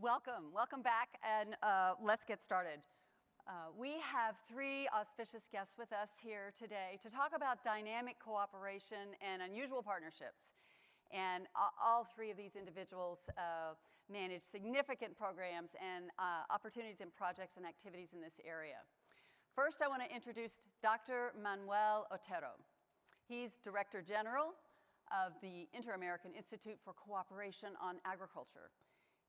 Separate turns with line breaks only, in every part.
Welcome back, and let's get started. We have three auspicious guests with us here today to talk about dynamic cooperation and unusual partnerships. And all three of these individuals manage significant programs and opportunities and projects and activities in this area. First, I want to introduce Dr. Manuel Otero. He's Director General of the Inter-American Institute for Cooperation on Agriculture.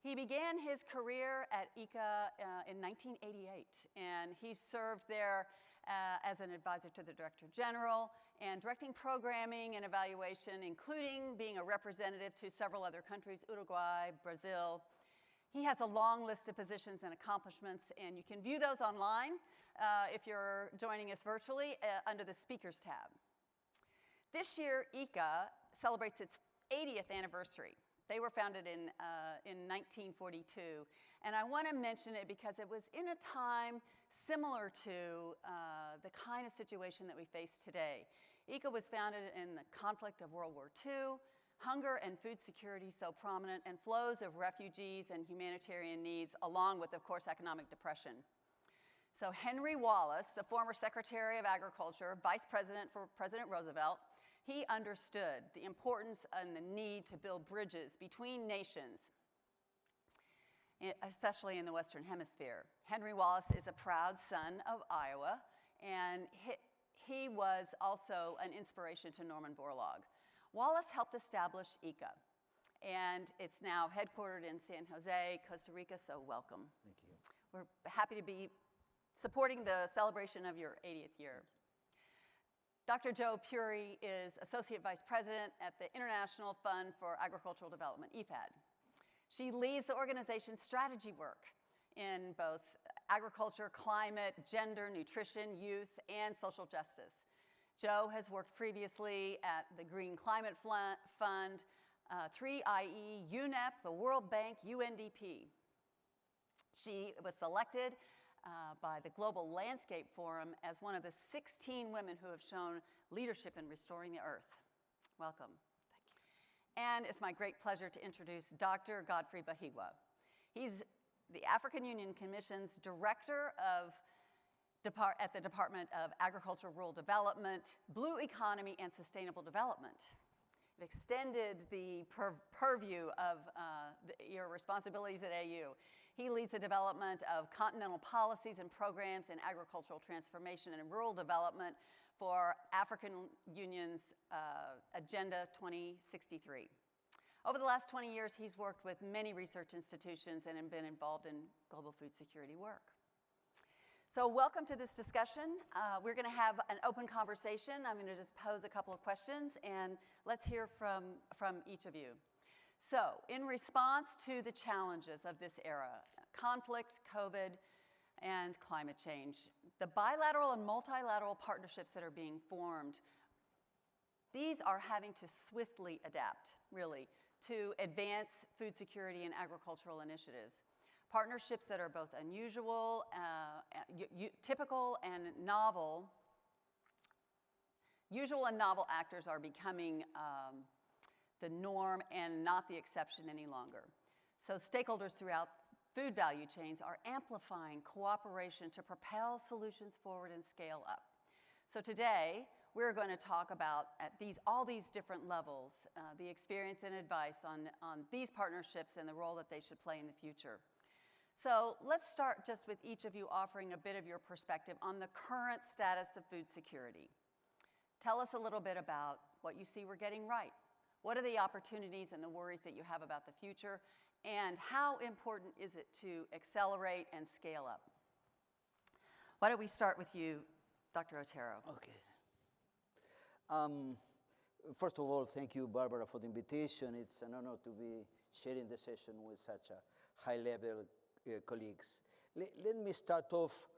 He began his career at IICA in 1988, and he served there as an advisor to the Director General and directing programming and evaluation, including being a representative to several other countries, Uruguay, Brazil. He has a long list of positions and accomplishments, and you can view those online if you're joining us virtually under the Speakers tab. This year, IICA celebrates its 80th anniversary. They were founded in 1942, and I want to mention it because it was in a time similar to the kind of situation that we face today. IICA was founded in the conflict of World War II, hunger and food security so prominent, and flows of refugees and humanitarian needs, along with, of course, economic depression. So Henry Wallace, the former Secretary of Agriculture, Vice President for President Roosevelt, he understood the importance and the need to build bridges between nations, especially in the Western Hemisphere. Henry Wallace is a proud son of Iowa, and he was also an inspiration to Norman Borlaug. Wallace helped establish IICA, and it's now headquartered in San Jose, Costa Rica, so welcome.
Thank you.
We're happy to be supporting the celebration of your 80th year. Dr. Jo Puri is Associate Vice President at the International Fund for Agricultural Development, IFAD. She leads the organization's strategy work in both agriculture, climate, gender, nutrition, youth, and social justice. Jo has worked previously at the Green Climate Fund, 3IE, UNEP, the World Bank, UNDP. She was selected by the Global Landscape Forum as one of the 16 women who have shown leadership in restoring the earth. Welcome. Thank you. And it's my great pleasure to introduce Dr. Godfrey Bahiigwa. He's the African Union Commission's Director at the Department of Agriculture, Rural Development, Blue Economy, and Sustainable Development. We've extended the purview of your responsibilities at AU. He leads the development of continental policies and programs in agricultural transformation and rural development for African Union's Agenda 2063. Over the last 20 years, he's worked with many research institutions and been involved in global food security work. So welcome to this discussion. We're going to have an open conversation. I'm going to just pose a couple of questions, and let's hear from each of you. So in response to the challenges of this era, conflict, COVID, and climate change, the bilateral and multilateral partnerships that are being formed, these are having to swiftly adapt, really, to advance food security and agricultural initiatives. Partnerships that are both unusual, typical, and novel. Usual and novel actors are becoming the norm and not the exception any longer. So stakeholders throughout food value chains are amplifying cooperation to propel solutions forward and scale up. So today, we're going to talk about at all these different levels, the experience and advice on these partnerships and the role that they should play in the future. So let's start just with each of you offering a bit of your perspective on the current status of food security. Tell us a little bit about what you see we're getting right. What are the opportunities and the worries that you have about the future? And how important is it to accelerate and scale up? Why don't we start with you, Dr. Otero?
Okay. First of all, thank you, Barbara, for the invitation. It's an honor to be sharing the session with such a high-level colleagues. Let me start off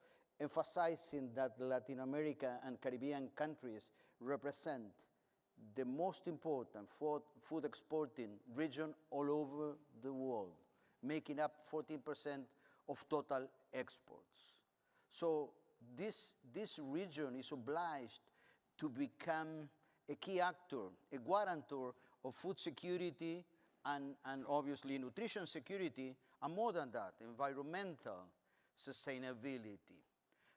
emphasizing that Latin America and Caribbean countries represent the most important food exporting region all over the world, making up 14% of total exports. So this region is obliged to become a key actor, a guarantor of food security and obviously nutrition security and more than that, environmental sustainability.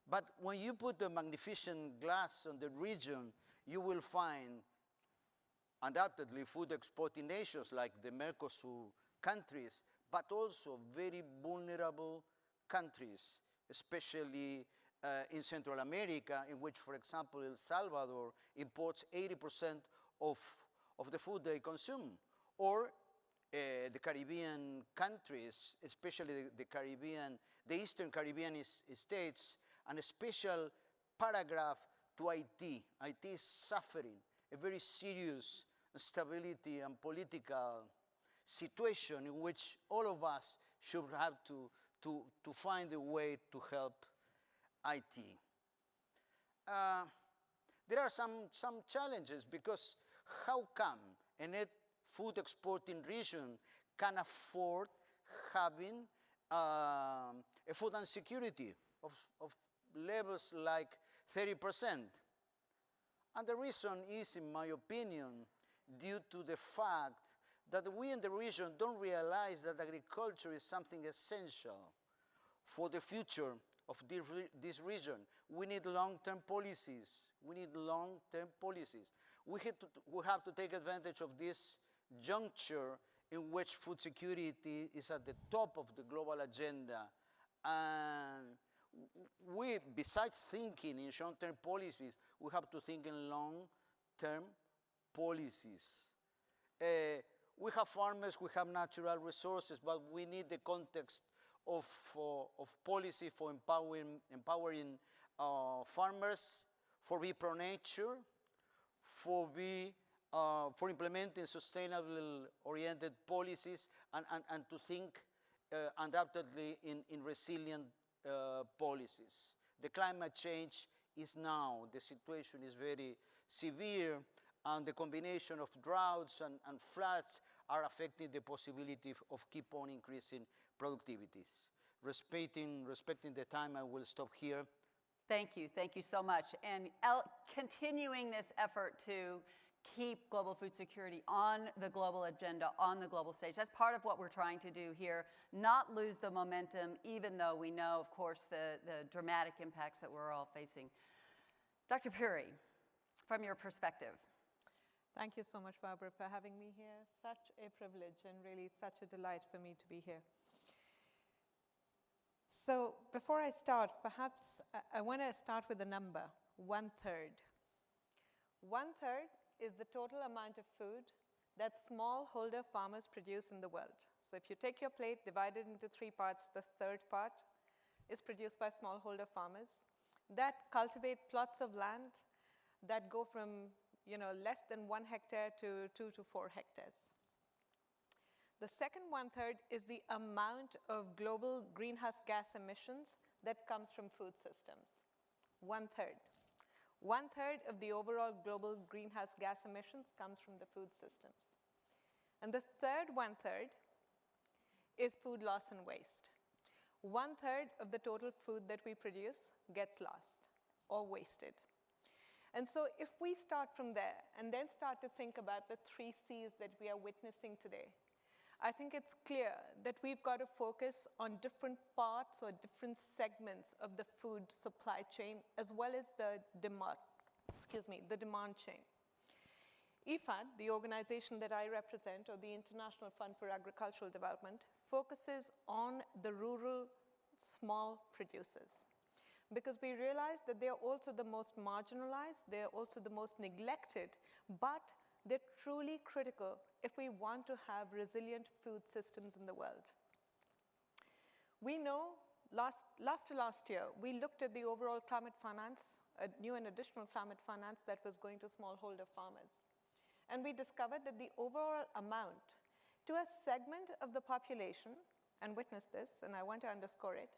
But when you put a magnificent glass on the region, you will find undoubtedly food exporting nations like the Mercosur countries, but also very vulnerable countries, especially in Central America, in which, for example, El Salvador imports 80% of the food they consume, or the Caribbean countries, especially the Caribbean, the Eastern Caribbean states, and a special paragraph to Haiti. Haiti is suffering a very serious stability and political situation in which all of us should have to find a way to help Haiti. There are some challenges, because how come a net food exporting region can afford having a food insecurity of levels like 30%? And the reason is, in my opinion, due to the fact that we in the region don't realize that agriculture is something essential for the future of this region. We need long-term policies. We need long-term policies. We have to take advantage of this juncture in which food security is at the top of the global agenda. And we, besides thinking in short-term policies, we have to think in long-term policies. We have farmers, we have natural resources, but we need the context of policy for empowering farmers, for be pro-nature, for implementing sustainable-oriented policies, and to think undoubtedly in resilient policies. The climate change is now, the situation is very severe, and the combination of droughts and floods are affecting the possibility of keep on increasing productivities. Respecting the time, I will stop here.
Thank you so much. And continuing this effort to keep global food security on the global agenda, on the global stage. That's part of what we're trying to do here, not lose the momentum, even though we know, of course, the dramatic impacts that we're all facing. Dr. Puri, from your perspective.
Thank you so much, Barbara, for having me here. Such a privilege and really such a delight for me to be here. So before I start, perhaps I want to start with a number, 1/3. 1/3 is the total amount of food that smallholder farmers produce in the world. So if you take your plate, divide it into 3 parts, the third part is produced by smallholder farmers that cultivate plots of land that go from less than 1 hectare to 2 to 4 hectares. The second 1/3 is the amount of global greenhouse gas emissions that comes from food systems. 1/3. 1/3 of the overall global greenhouse gas emissions comes from the food systems. And the third 1/3 is food loss and waste. 1/3 of the total food that we produce gets lost or wasted. And so if we start from there and then start to think about the 3 C's that we are witnessing today, I think it's clear that we've got to focus on different parts or different segments of the food supply chain, as well as the demand chain. IFAD, the organization that I represent, or the International Fund for Agricultural Development, focuses on the rural small producers, because we realize that they're also the most marginalized, they're also the most neglected, but they're truly critical if we want to have resilient food systems in the world. We know last year, we looked at the overall climate finance, a new and additional climate finance that was going to smallholder farmers. And we discovered that the overall amount to a segment of the population, and witness this, and I want to underscore it,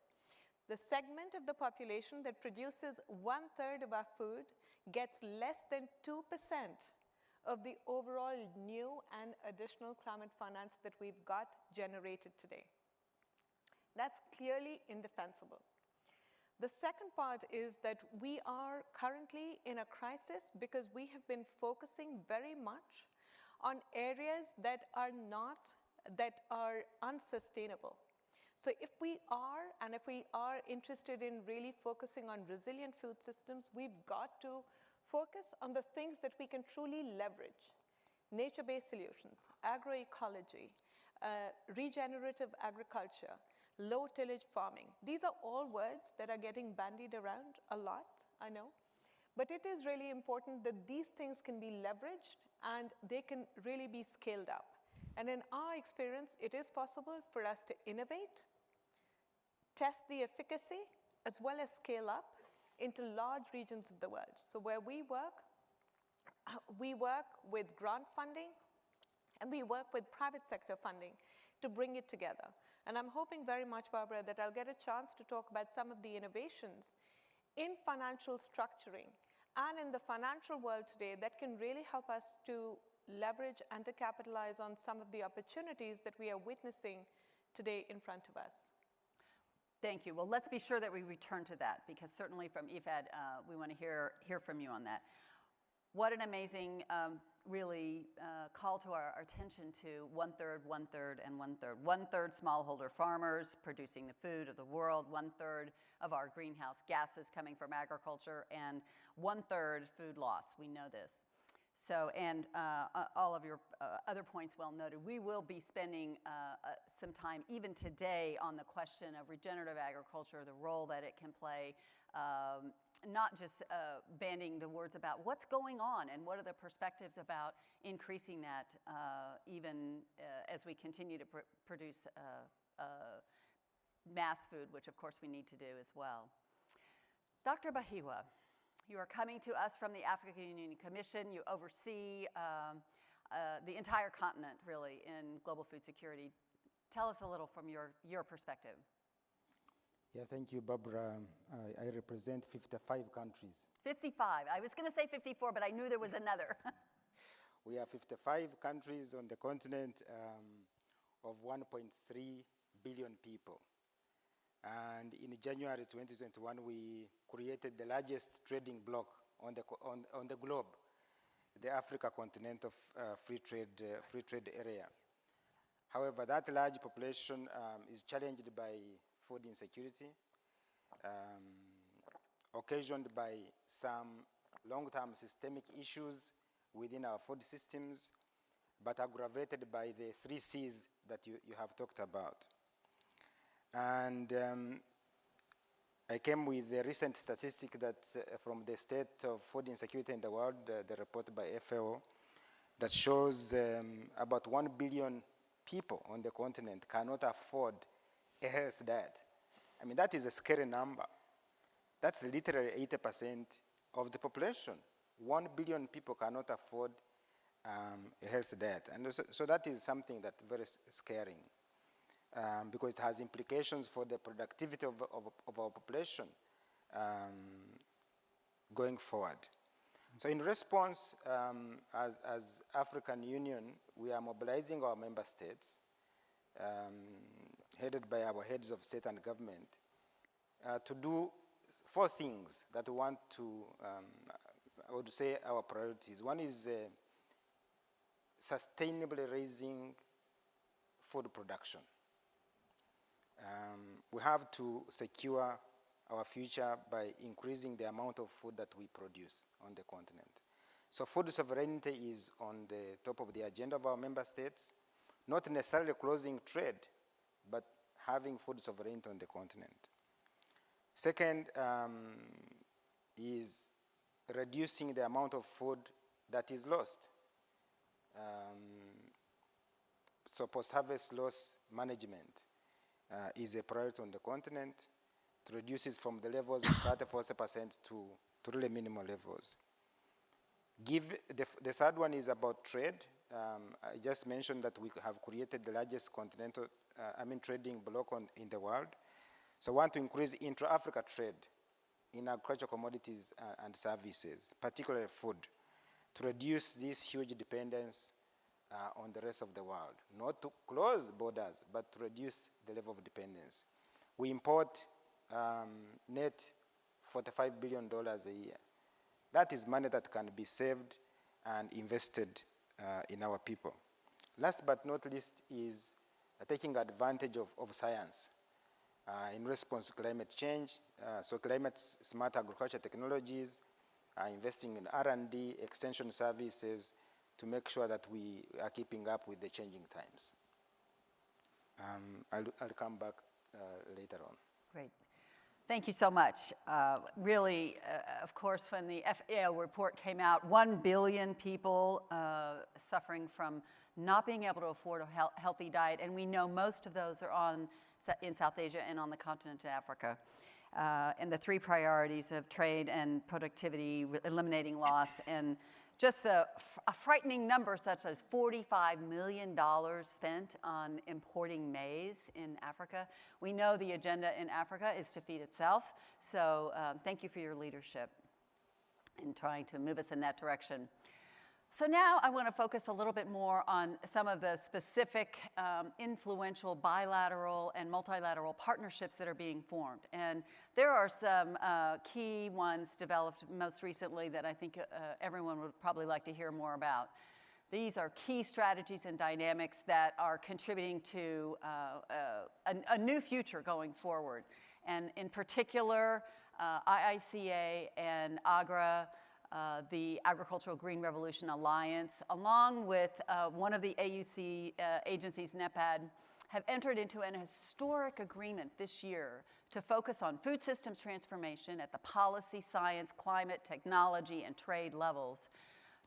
the segment of the population that produces 1/3 of our food gets less than 2% of the overall new and additional climate finance that we've got generated today. That's clearly indefensible. The second part is that we are currently in a crisis because we have been focusing very much on areas that are unsustainable. So if we are interested in really focusing on resilient food systems, we've got to focus on the things that we can truly leverage. Nature-based solutions, agroecology, regenerative agriculture, low tillage farming. These are all words that are getting bandied around a lot, I know. But it is really important that these things can be leveraged and they can really be scaled up. And in our experience, it is possible for us to innovate, test the efficacy, as well as scale up into large regions of the world. So where we work with grant funding and we work with private sector funding to bring it together. And I'm hoping very much, Barbara, that I'll get a chance to talk about some of the innovations in financial structuring and in the financial world today that can really help us to leverage and to capitalize on some of the opportunities that we are witnessing today in front of us.
Thank you. Well, let's be sure that we return to that, because certainly from IFAD, we want to hear from you on that. What an amazing, really call to our attention to 1/3, 1/3, and 1/3. 1/3 smallholder farmers producing the food of the world, 1/3 of our greenhouse gases coming from agriculture, and 1/3 food loss. We know this. So, and all of your other points well noted. We will be spending some time even today on the question of regenerative agriculture, the role that it can play, not just bandying the words about what's going on and what are the perspectives about increasing that even as we continue to produce mass food, which of course we need to do as well. Dr. Bahiigwa, you are coming to us from the African Union Commission. You oversee the entire continent, really, in global food security. Tell us a little from your perspective.
Yeah, thank you, Barbara. I represent 55 countries.
55. I was going to say 54, but I knew there was another.
We have 55 countries on the continent of 1.3 billion people. And in January 2021, we created the largest trading bloc on the globe, the Africa continent of free trade area. However, that large population is challenged by food insecurity, occasioned by some long-term systemic issues within our food systems, but aggravated by the 3 C's that you have talked about. And I came with a recent statistic that from the state of food insecurity in the world, the report by FAO, that shows about 1 billion people on the continent cannot afford a health diet. I mean, that is a scary number. That's literally 80% of the population. 1 billion people cannot afford a health diet. And so that is something that's very scary. Because it has implications for the productivity of our population going forward. So in response, as African Union, we are mobilizing our member states, headed by our heads of state and government, to do 4 things that we want to, I would say, our priorities. One is sustainably raising food production. We have to secure our future by increasing the amount of food that we produce on the continent. So food sovereignty is on the top of the agenda of our member states, not necessarily closing trade, but having food sovereignty on the continent. Second is reducing the amount of food that is lost. So post-harvest loss management is a priority on the continent. It reduces from the levels of 30-40% to really minimal levels. The third one is about trade. I just mentioned that we have created the largest continental, trading bloc in the world. So we want to increase intra-Africa trade in agricultural commodities and services, particularly food, to reduce this huge dependence on the rest of the world. Not to close borders, but to reduce the level of dependence. We import net $45 billion a year. That is money that can be saved and invested in our people. Last but not least is taking advantage of science. in response to climate change. So climate-smart agriculture technologies, investing in R&D, extension services to make sure that we are keeping up with the changing times. I'll come back later on.
Great. Thank you so much. Really, of course, when the FAO report came out, 1 billion people suffering from not being able to afford a healthy diet, and we know most of those are in South Asia and on the continent of Africa. And the 3 priorities of trade and productivity, eliminating loss, and just a frightening number such as $45 million spent on importing maize in Africa. We know the agenda in Africa is to feed itself, so thank you for your leadership in trying to move us in that direction. So now I want to focus a little bit more on some of the specific influential bilateral and multilateral partnerships that are being formed. And there are some key ones developed most recently that I think everyone would probably like to hear more about. These are key strategies and dynamics that are contributing to a new future going forward. And in particular, IICA and AGRA, the Agricultural Green Revolution Alliance, along with one of the AUC agencies, NEPAD, have entered into an historic agreement this year to focus on food systems transformation at the policy, science, climate, technology, and trade levels,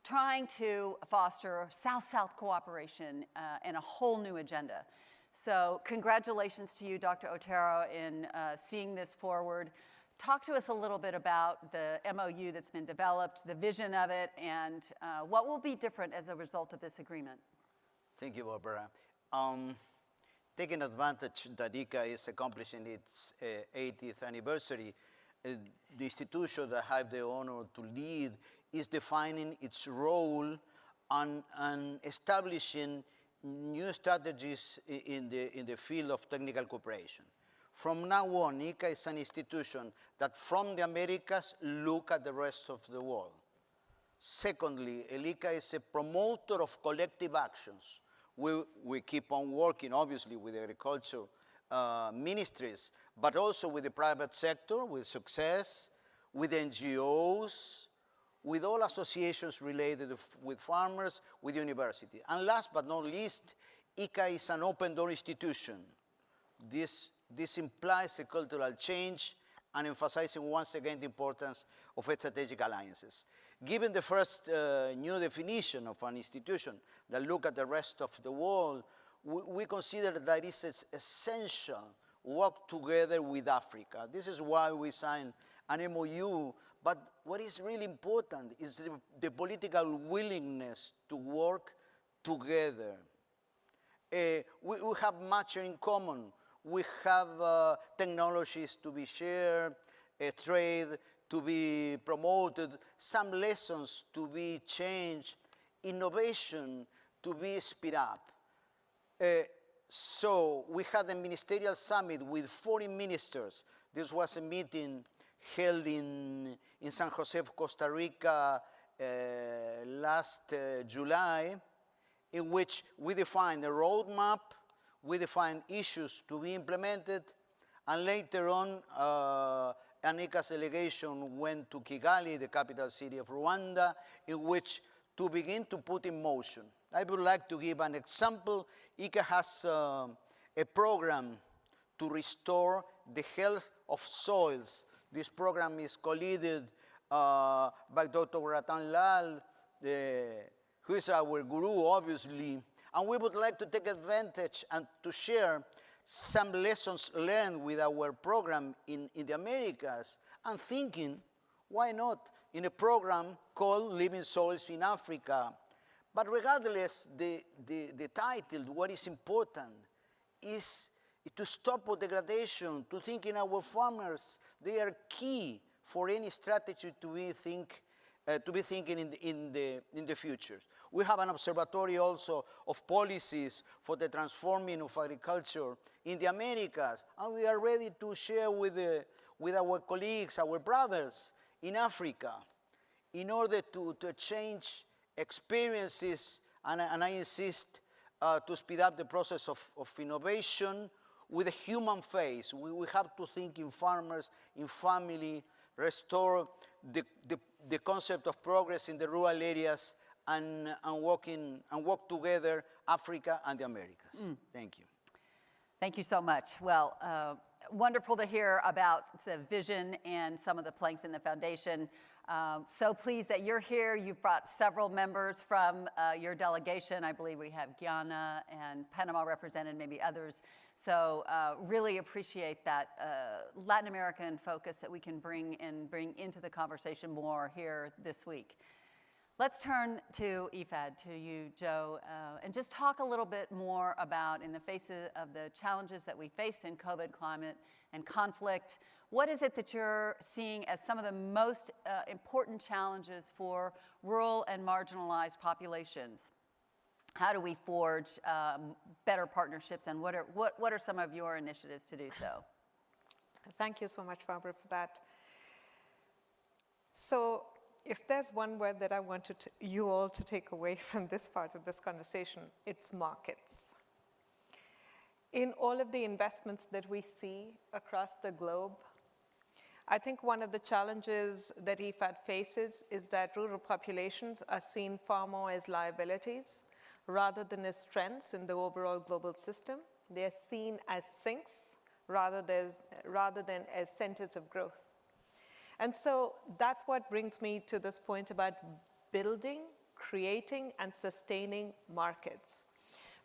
trying to foster South-South cooperation and a whole new agenda. So congratulations to you, Dr. Otero, in seeing this forward. Talk to us a little bit about the MOU that's been developed, the vision of it, and what will be different as a result of this agreement.
Thank you, Barbara. Taking advantage that IICA is accomplishing its 80th anniversary, the institution that I have the honor to lead is defining its role and establishing new strategies in the field of technical cooperation. From now on, IICA is an institution that from the Americas look at the rest of the world. Secondly, IICA is a promoter of collective actions. We keep on working, obviously, with agriculture ministries, but also with the private sector, with Success, with NGOs, with all associations related with farmers, with university. And last but not least, IICA is an open door institution. This implies a cultural change and emphasizing once again the importance of strategic alliances. Given the first new definition of an institution that look at the rest of the world, we consider that it's essential work together with Africa. This is why we signed an MOU, but what is really important is the political willingness to work together. We have much in common. We have technologies to be shared, trade to be promoted, some lessons to be changed, innovation to be speed up. So we had a ministerial summit with 40 ministers. This was a meeting held in San Jose, Costa Rica last July, in which we defined a roadmap, we defined issues to be implemented, and later on, IICA's delegation went to Kigali, the capital city of Rwanda, in which to begin to put in motion. I would like to give an example. IICA has a program to restore the health of soils. This program is co-led by Dr. Ratan Lal, who is our guru, obviously. And we would like to take advantage and to share some lessons learned with our program in the Americas, and thinking, why not in a program called Living Soils in Africa? But regardless, the title, what is important is to stop degradation, to think in our farmers. They are key for any strategy to be thinking in the future. We have an observatory also of policies for the transforming of agriculture in the Americas, and we are ready to share with our colleagues, our brothers in Africa, in order to change experiences, and I insist to speed up the process of innovation. with a human face. We have to think in farmers, in family, restore the concept of progress in the rural areas, and work together, Africa and the Americas. Thank you.
Thank you so much. Well, wonderful to hear about the vision and some of the planks in the foundation. So pleased that you're here. You've brought several members from your delegation. I believe we have Guyana and Panama represented, maybe others. So really appreciate that Latin American focus that we can bring into the conversation more here this week. Let's turn to IFAD, to you, Joe, and just talk a little bit more about, in the face of the challenges that we face in COVID climate and conflict, what is it that you're seeing as some of the most important challenges for rural and marginalized populations? How do we forge better partnerships, and what are some of your initiatives to do so?
Thank you so much, Barbara, for that. So, if there's one word that I want you all to take away from this part of this conversation, it's markets. In all of the investments that we see across the globe, I think one of the challenges that IFAD faces is that rural populations are seen far more as liabilities rather than as strengths in the overall global system. They're seen as sinks rather than as centers of growth. And so that's what brings me to this point about building, creating, and sustaining markets.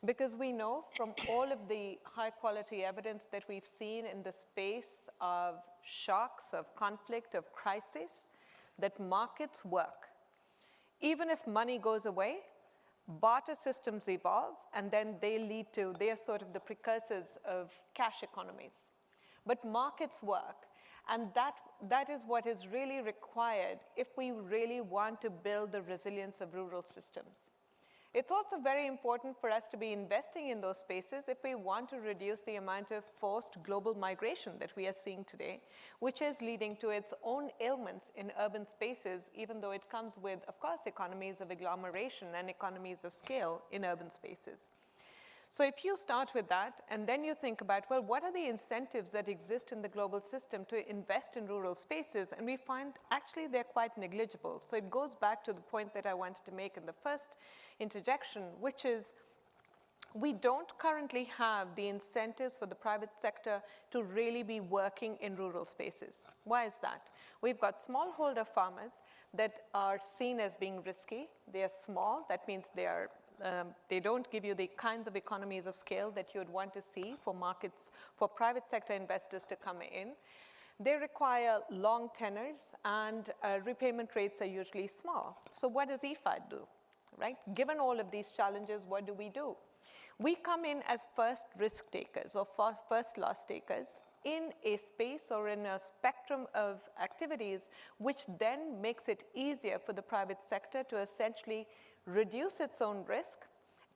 Because we know from all of the high-quality evidence that we've seen in the space of shocks, of conflict, of crisis, that markets work. Even if money goes away, barter systems evolve, and then they are sort of the precursors of cash economies. But markets work. And that is what is really required if we really want to build the resilience of rural systems. It's also very important for us to be investing in those spaces if we want to reduce the amount of forced global migration that we are seeing today, which is leading to its own ailments in urban spaces, even though it comes with, of course, economies of agglomeration and economies of scale in urban spaces. So if you start with that, and then you think about, well, what are the incentives that exist in the global system to invest in rural spaces? And we find actually they're quite negligible. So it goes back to the point that I wanted to make in the first interjection, which is we don't currently have the incentives for the private sector to really be working in rural spaces. Why is that? We've got smallholder farmers that are seen as being risky. They are small. That means they don't give you the kinds of economies of scale that you would want to see for markets, for private sector investors to come in. They require long tenors, and repayment rates are usually small. So what does IFAD do, right? Given all of these challenges, what do? We come in as first risk takers or first loss takers in a space or in a spectrum of activities, which then makes it easier for the private sector to essentially reduce its own risk,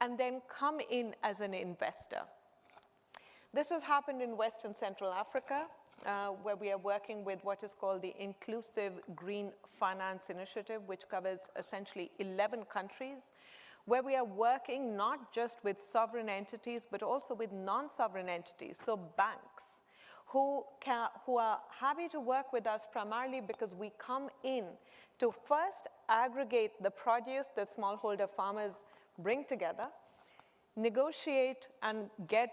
and then come in as an investor. This has happened in West and Central Africa, where we are working with what is called the Inclusive Green Finance Initiative, which covers essentially 11 countries, where we are working not just with sovereign entities, but also with non-sovereign entities, so banks, who are happy to work with us primarily because we come in to first aggregate the produce that smallholder farmers bring together, negotiate and get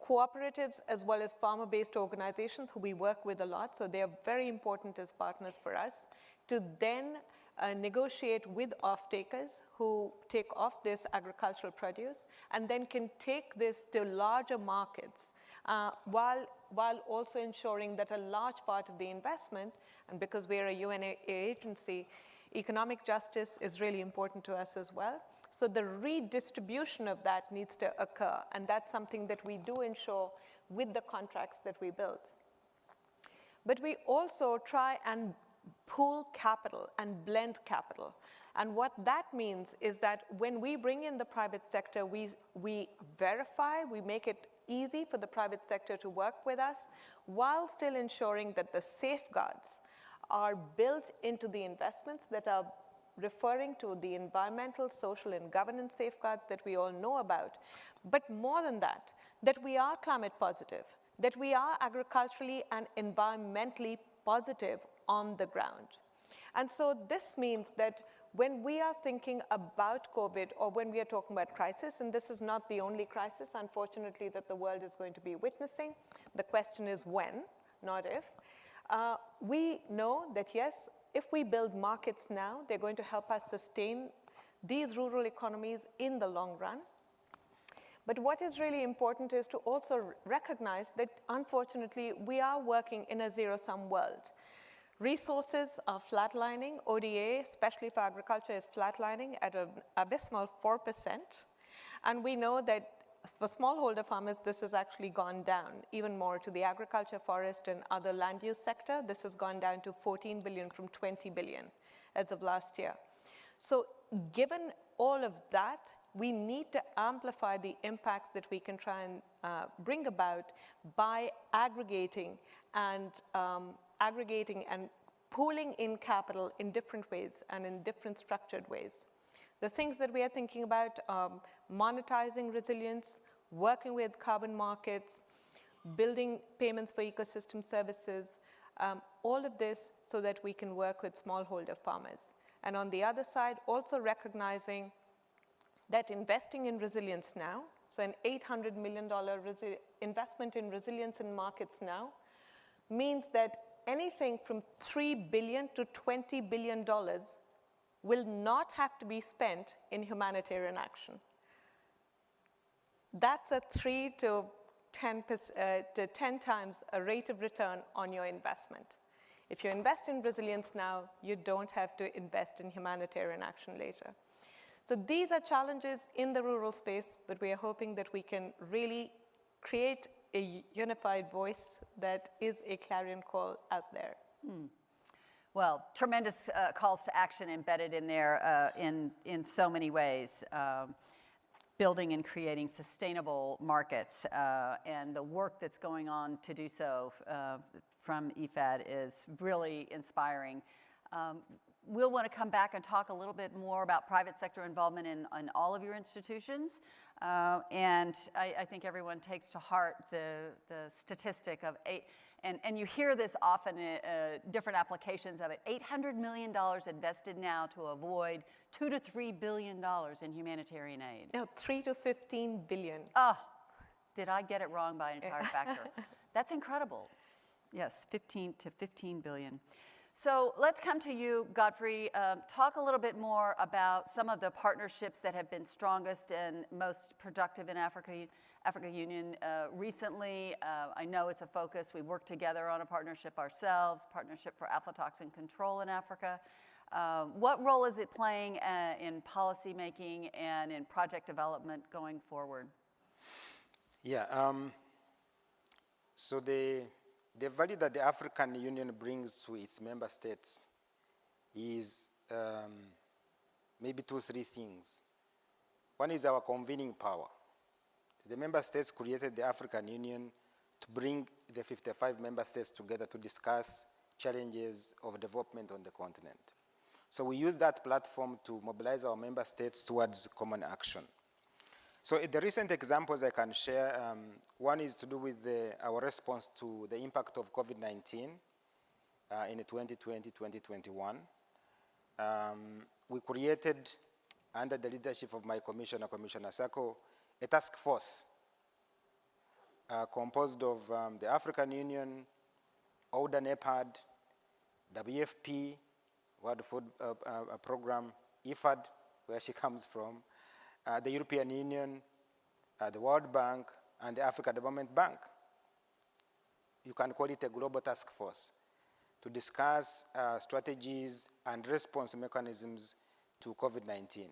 cooperatives as well as farmer-based organizations who we work with a lot, so they are very important as partners for us, to then negotiate with off-takers who take off this agricultural produce and then can take this to larger markets while also ensuring that a large part of the investment, and because we're a UN agency, economic justice is really important to us as well. So the redistribution of that needs to occur, and that's something that we do ensure with the contracts that we build. But we also try and pool capital and blend capital. And what that means is that when we bring in the private sector, we verify, we make it easy for the private sector to work with us while still ensuring that the safeguards are built into the investments that are referring to the environmental, social, and governance safeguards that we all know about. But more than that, that we are climate positive, that we are agriculturally and environmentally positive on the ground. And so this means that when we are thinking about COVID, or when we are talking about crisis, and this is not the only crisis, unfortunately, that the world is going to be witnessing, the question is when, not if. We know that, yes, if we build markets now, they're going to help us sustain these rural economies in the long run. But what is really important is to also recognize that, unfortunately, we are working in a zero-sum world. Resources are flatlining. ODA, especially for agriculture, is flatlining at an abysmal 4%. And we know that for smallholder farmers, this has actually gone down even more. To the agriculture, forest, and other land use sector, this has gone down to 14 billion from 20 billion as of last year. So given all of that, we need to amplify the impacts that we can try and bring about by aggregating and pooling in capital in different ways and in different structured ways. The things that we are thinking about, monetizing resilience, working with carbon markets, building payments for ecosystem services, all of this so that we can work with smallholder farmers. And on the other side, also recognizing that investing in resilience now, so an $800 million investment in resilience in markets now, means that anything from $3 billion to $20 billion will not have to be spent in humanitarian action. That's a 3 to 10 times a rate of return on your investment. If you invest in resilience now, you don't have to invest in humanitarian action later. So these are challenges in the rural space, but we are hoping that we can really create a unified voice that is a clarion call out there.
Well, tremendous calls to action embedded in there in so many ways. Building and creating sustainable markets, and the work that's going on to do so from IFAD is really inspiring. We'll want to come back and talk a little bit more about private sector involvement in all of your institutions. And I think everyone takes to heart the statistic of and you hear this often in different applications of it, $800 million invested now to avoid $2 to $3 billion in humanitarian aid.
No, 3 to 15 billion.
Oh, did I get it wrong by an entire factor? That's incredible. Yes, 15 to 15 billion. So let's come to you, Godfrey. Talk a little bit more about some of the partnerships that have been strongest and most productive in Africa Union recently. I know it's a focus. We work together on a partnership ourselves, Partnership for Aflatoxin Control in Africa. What role is it playing in policy making and in project development going forward?
Yeah, so the value that the African Union brings to its member states is maybe 2 or 3 things. One is our convening power. The member states created the African Union to bring the 55 member states together to discuss challenges of development on the continent. So we use that platform to mobilize our member states towards common action. So the recent examples I can share, one is to do with our response to the impact of COVID-19 in 2020-2021. We created, under the leadership of my commissioner, Commissioner Sako, a task force composed of the African Union, ODA, NEPAD, WFP, World Food Program, IFAD, where she comes from, the European Union, the World Bank, and the Africa Development Bank. You can call it a global task force to discuss strategies and response mechanisms to COVID-19.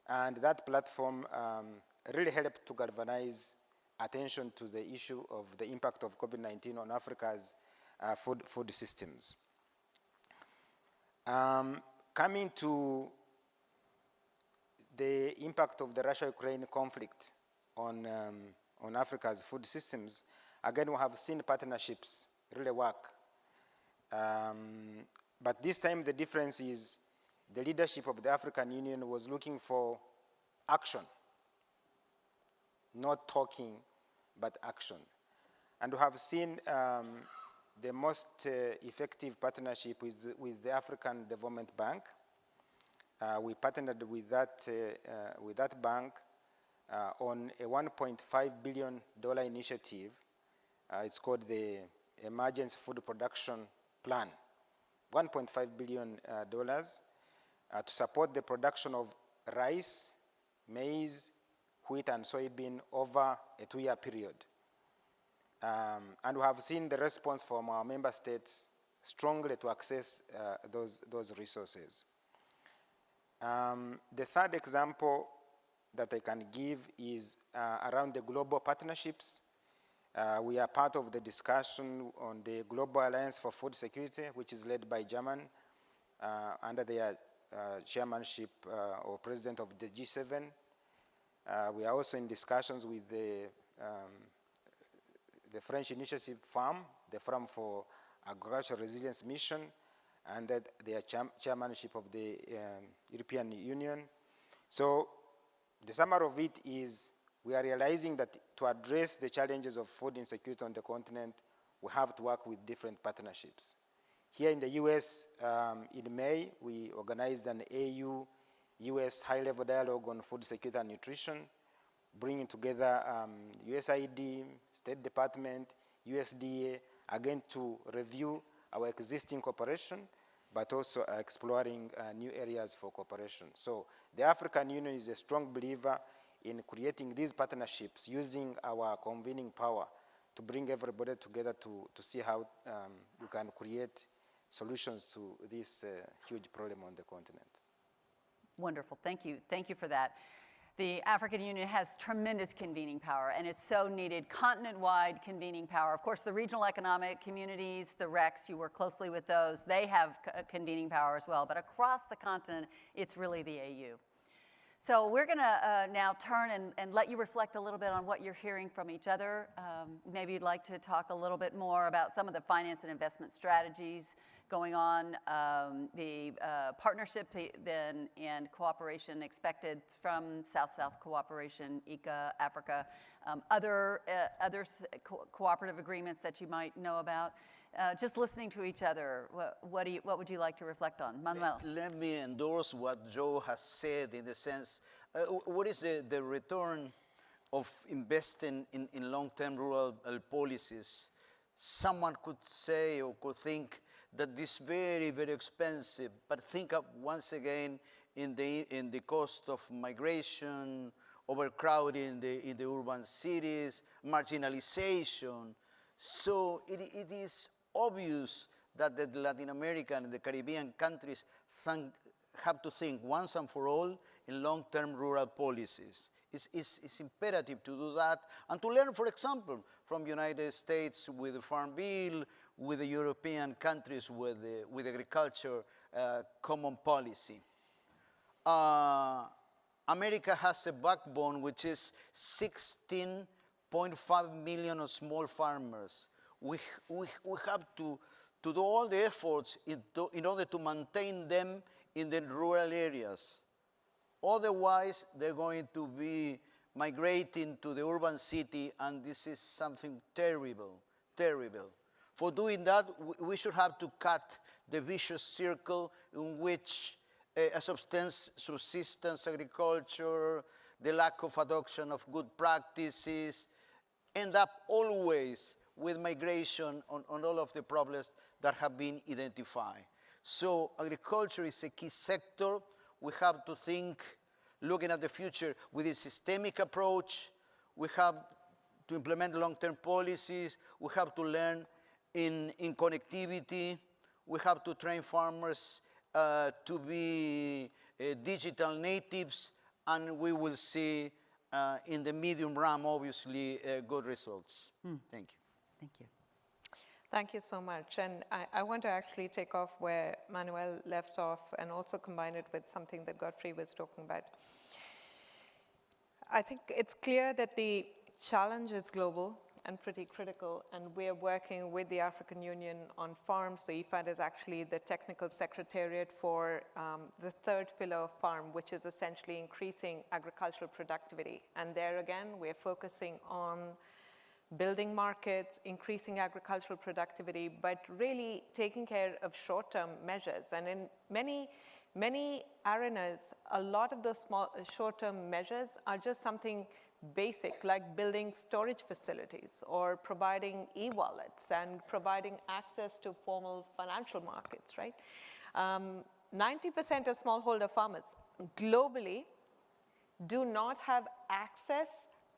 And that platform really helped to galvanize attention to the issue of the impact of COVID-19 on Africa's food systems. Coming to the impact of the Russia-Ukraine conflict on Africa's food systems, again, we have seen partnerships really work. But this time the difference is the leadership of the African Union was looking for action, not talking, but action. And we have seen the most effective partnership with the African Development Bank. We partnered with that bank on a $1.5 billion initiative. It's called the Emergency Food Production Plan. $1.5 billion to support the production of rice, maize, wheat, and soybean over a 2-year period. And we have seen the response from our member states strongly to access those resources. The third example that I can give is around the global partnerships. We are part of the discussion on the Global Alliance for Food Security, which is led by Germany under their chairmanship or president of the G7. We are also in discussions with the French initiative FARM, the Farm for Agricultural Resilience Mission, and their chairmanship of the European Union. So the summary of it is we are realizing that to address the challenges of food insecurity on the continent, we have to work with different partnerships. Here in the US, in May, we organized an AU-US high-level dialogue on food security and nutrition, bringing together USAID, State Department, USDA, again to review our existing cooperation, but also exploring new areas for cooperation. So the African Union is a strong believer in creating these partnerships, using our convening power to bring everybody together to see how we can create solutions to this huge problem on the continent.
Wonderful, thank you. Thank you for that. The African Union has tremendous convening power, and it's so needed, continent-wide convening power. Of course, the regional economic communities, the RECs, you work closely with those, they have convening power as well. But across the continent, it's really the AU. So we're going to now turn and let you reflect a little bit on what you're hearing from each other. Maybe you'd like to talk a little bit more about some of the finance and investment strategies going on, the partnership then and cooperation expected from South-South cooperation, IICA, Africa, other cooperative agreements that you might know about. Just listening to each other, what would you like to reflect on? Manuel.
Let me endorse what Joe has said in the sense, what is the return of investing in long-term rural policies? Someone could say or could think that this is very, very expensive, but think of once again in the cost of migration, overcrowding in the urban cities, marginalization. So it is obvious that the Latin American and the Caribbean countries have to think once and for all in long-term rural policies. It's imperative to do that and to learn, for example, from the United States with the Farm Bill, with the European countries with agriculture common policy. America has a backbone which is 16.5 million of small farmers. We have to do all the efforts in order to maintain them in the rural areas. Otherwise, they're going to be migrating to the urban city, and this is something terrible, terrible. For doing that, we should have to cut the vicious circle in which a subsistence agriculture, the lack of adoption of good practices, end up always with migration on all of the problems that have been identified. So agriculture is a key sector. We have to think, looking at the future, with a systemic approach. We have to implement long-term policies. We have to learn in connectivity. We have to train farmers to be digital natives, and we will see in the medium run, obviously, good results. Thank you.
Thank you.
Thank you so much. And I want to actually take off where Manuel left off and also combine it with something that Godfrey was talking about. I think it's clear that the challenge is global and pretty critical, and we're working with the African Union on farms. So IFAD is actually the technical secretariat for the third pillar of farm, which is essentially increasing agricultural productivity. And there again, we're focusing on building markets, increasing agricultural productivity, but really taking care of short-term measures. And in many arenas, a lot of those small short-term measures are just something basic, like building storage facilities or providing e-wallets and providing access to formal financial markets, right? 90% of smallholder farmers globally do not have access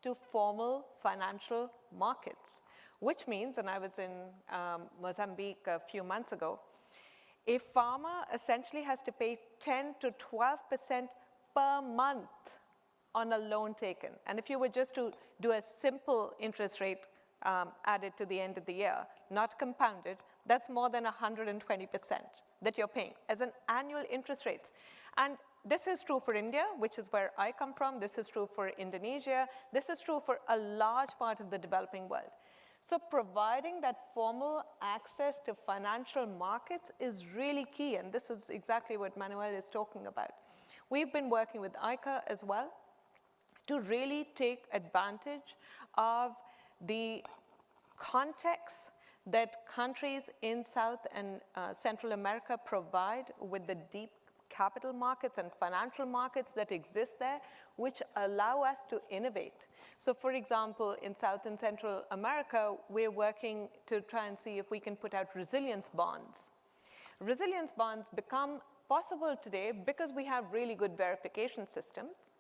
to formal financial markets, which means, and I was in Mozambique a few months ago, a farmer essentially has to pay 10 to 12% per month on a loan taken. And if you were just to do a simple interest rate added to the end of the year, not compounded, that's more than 120% that you're paying as an annual interest rate. And this is true for India, which is where I come from. This is true for Indonesia. This is true for a large part of the developing world. So providing that formal access to financial markets is really key, and this is exactly what Manuel is talking about. We've been working with IICA as well to really take advantage of the context that countries in South and Central America provide with the deep capital markets and financial markets that exist there, which allow us to innovate. So for example, in South and Central America, we're working to try and see if we can put out resilience bonds. Resilience bonds become possible today because we have really good verification systems.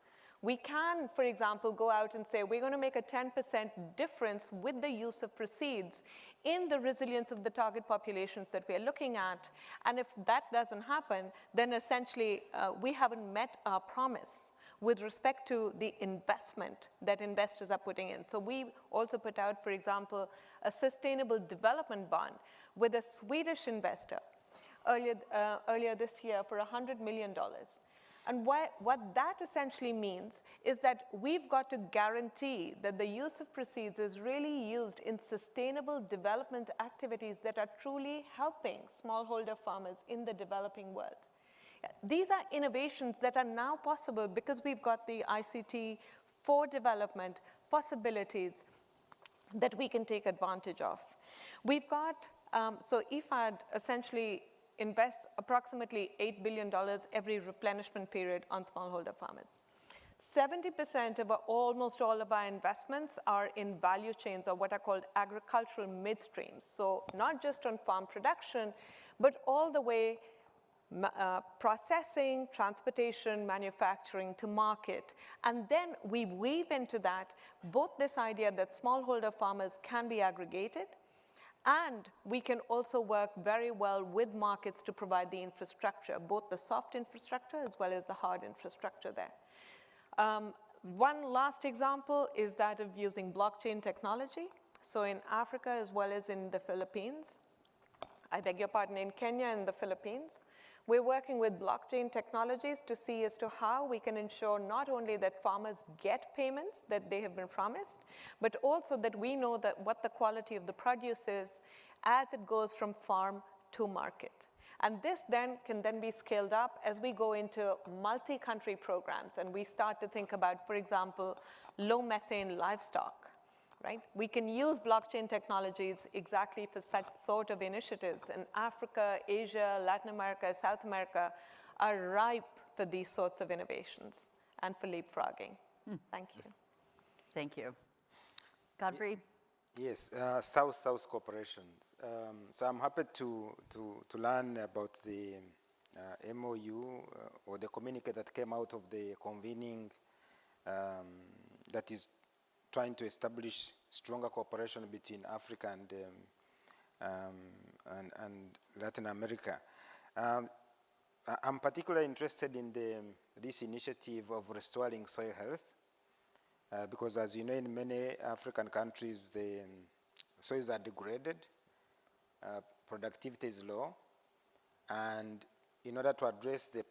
We can, for example, go out and say, we're going to make a 10% difference with the use of proceeds in the resilience of the target populations that we're looking at. And if that doesn't happen, then essentially we haven't met our promise with respect to the investment that investors are putting in. So we also put out, for example, a sustainable development bond with a Swedish investor earlier this year for $100 million. And what that essentially means is that we've got to guarantee that the use of proceeds is really used in sustainable development activities that are truly helping smallholder farmers in the developing world. These are innovations that are now possible because we've got the ICT for development possibilities that we can take advantage of. We've got, so IFAD essentially invests approximately $8 billion every replenishment period on smallholder farmers. 70% of almost all of our investments are in value chains, or what are called agricultural midstreams. So not just on farm production, but all the way processing, transportation, manufacturing to market. And then we weave into that both this idea that smallholder farmers can be aggregated, and we can also work very well with markets to provide the infrastructure, both the soft infrastructure as well as the hard infrastructure there. One last example is that of using blockchain technology. So in Africa as well as in the Philippines, I beg your pardon, in Kenya and the Philippines, we're working with blockchain technologies to see as to how we can ensure not only that farmers get payments that they have been promised, but also that we know that what the quality of the produce is as it goes from farm to market. And this then can then be scaled up as we go into multi-country programs and we start to think about, for example, low methane livestock. Right? We can use blockchain technologies exactly for such sort of initiatives. And Africa, Asia, Latin America, South America are ripe for these sorts of innovations and for leapfrogging. Thank you.
Thank you. Godfrey?
Yes, South-South cooperation. So I'm happy to learn about the MOU or the communique that came out of the convening that is trying to establish stronger cooperation between Africa and Latin America. I'm particularly interested in this initiative of restoring soil health because, as you know, in many African countries, the soils are degraded, productivity is low, and in order to address the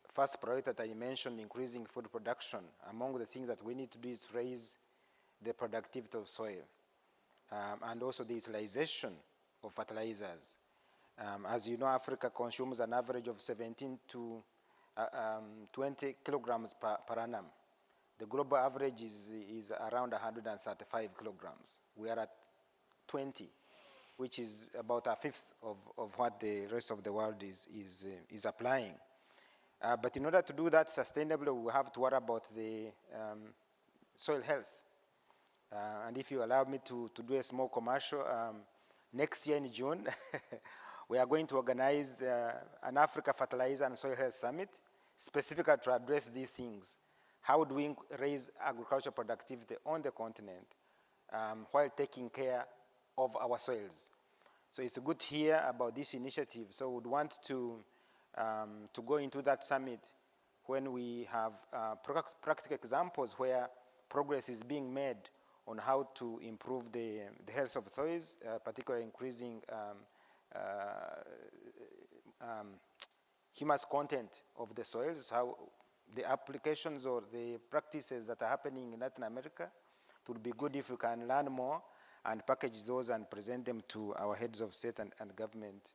first priority that I mentioned, increasing food production, among the things that we need to do is raise the productivity of soil. and also the utilization of fertilizers. As you know, Africa consumes an average of 17 to 20 kilograms per annum. The global average is around 135 kilograms. We are at 20, which is about a fifth of what the rest of the world is applying. But in order to do that sustainably, we have to worry about the soil health. And if you allow me to do a small commercial, next year in June, we are going to organize an Africa Fertilizer and Soil Health Summit, specifically to address these things. How do we raise agricultural productivity on the continent while taking care of our soils? So it's good to hear about this initiative. So we'd want to go into that summit when we have practical examples where progress is being made on how to improve the health of soils, particularly increasing humus content of the soils, how the applications or the practices that are happening in Latin America. It would be good if we can learn more and package those and present them to our heads of state and government.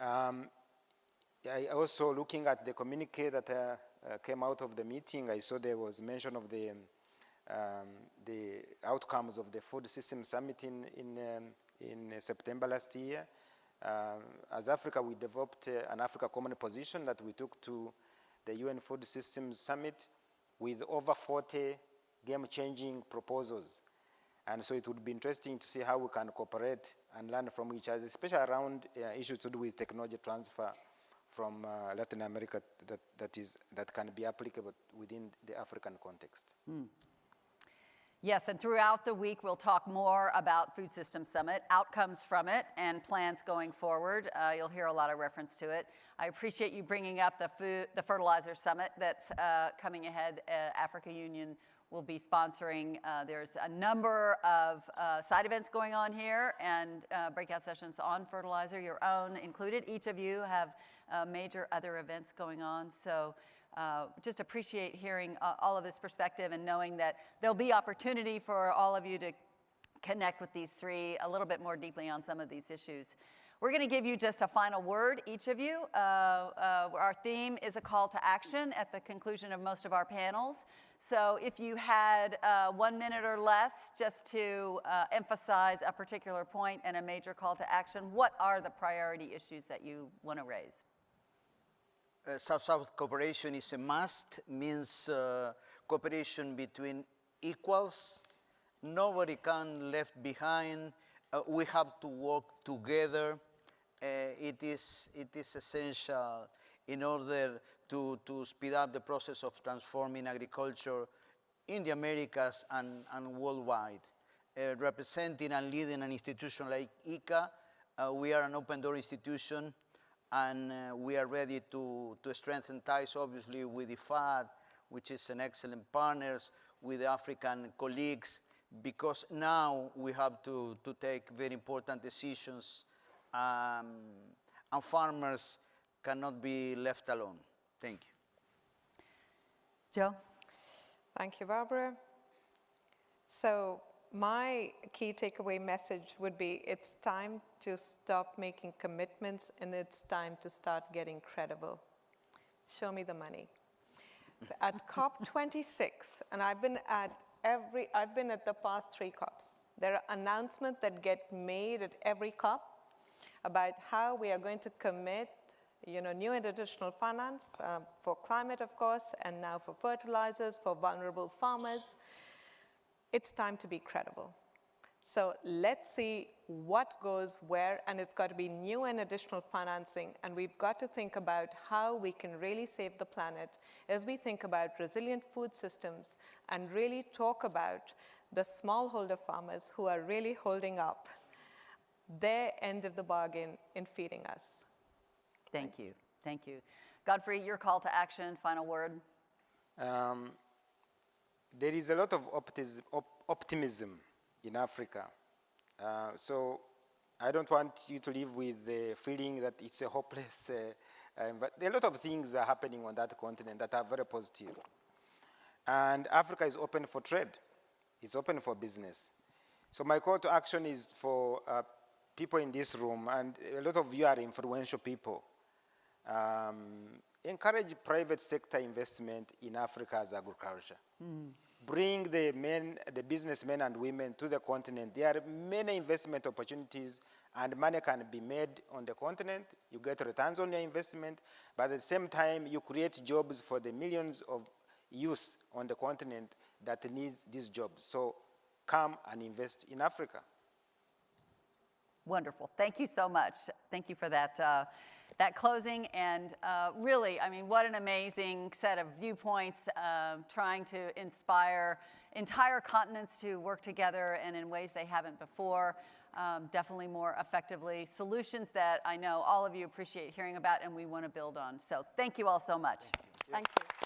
I also, looking at the communique that came out of the meeting, I saw there was mention of the outcomes of the Food System Summit in September last year. As Africa, we developed an Africa Common Position that we took to the UN Food Systems Summit with over 40 game-changing proposals. And so it would be interesting to see how we can cooperate and learn from each other, especially around issues to do with technology transfer from Latin America that can be applicable within the African context.
Yes, and throughout the week, we'll talk more about Food Systems Summit, outcomes from it, and plans going forward. You'll hear a lot of reference to it. I appreciate you bringing up the Fertilizer Summit that's coming ahead. Africa Union will be sponsoring. There's a number of side events going on here and breakout sessions on fertilizer, your own included. Each of you have major other events going on. So just appreciate hearing all of this perspective and knowing that there'll be opportunity for all of you to connect with these three a little bit more deeply on some of these issues. We're going to give you just a final word, each of you. Our theme is a call to action at the conclusion of most of our panels. So if you had 1 minute or less just to emphasize a particular point and a major call to action, what are the priority issues that you want to raise?
South-South cooperation is a must, means cooperation between equals. Nobody can left behind. We have to work together. It is essential in order to speed up the process of transforming agriculture in the Americas and worldwide. Representing and leading an institution like IICA, we are an open door institution, and we are ready to strengthen ties, obviously, with IFAD, which is an excellent partner, with the African colleagues, because now we have to take very important decisions, and farmers cannot be left alone. Thank you.
Joe?
Thank you, Barbara. So my key takeaway message would be it's time to stop making commitments and it's time to start getting credible. Show me the money. At COP26, and I've been at the past 3 COPs. There are announcements that get made at every COP about how we are going to commit, new and additional finance for climate, of course, and now for fertilizers, for vulnerable farmers. It's time to be credible. So let's see what goes where, and it's got to be new and additional financing, and we've got to think about how we can really save the planet as we think about resilient food systems and really talk about the smallholder farmers who are really holding up their end of the bargain in feeding us.
Thank you. Thank you. Godfrey, your call to action, final word.
There is a lot of optimism in Africa. So I don't want you to live with the feeling that it's a hopeless, but a lot of things are happening on that continent that are very positive. And Africa is open for trade. It's open for business. So my call to action is for people in this room, and a lot of you are influential people. Encourage private sector investment in Africa's agriculture. Bring the businessmen and women to the continent. There are many investment opportunities, and money can be made on the continent. You get returns on your investment, but at the same time, you create jobs for the millions of youth on the continent that needs these jobs. So come and invest in Africa.
Wonderful. Thank you so much. Thank you for that, that closing. And really, I mean, what an amazing set of viewpoints, trying to inspire entire continents to work together and in ways they haven't before, definitely more effectively. Solutions that I know all of you appreciate hearing about and we want to build on. So thank you all so much.
Thank you.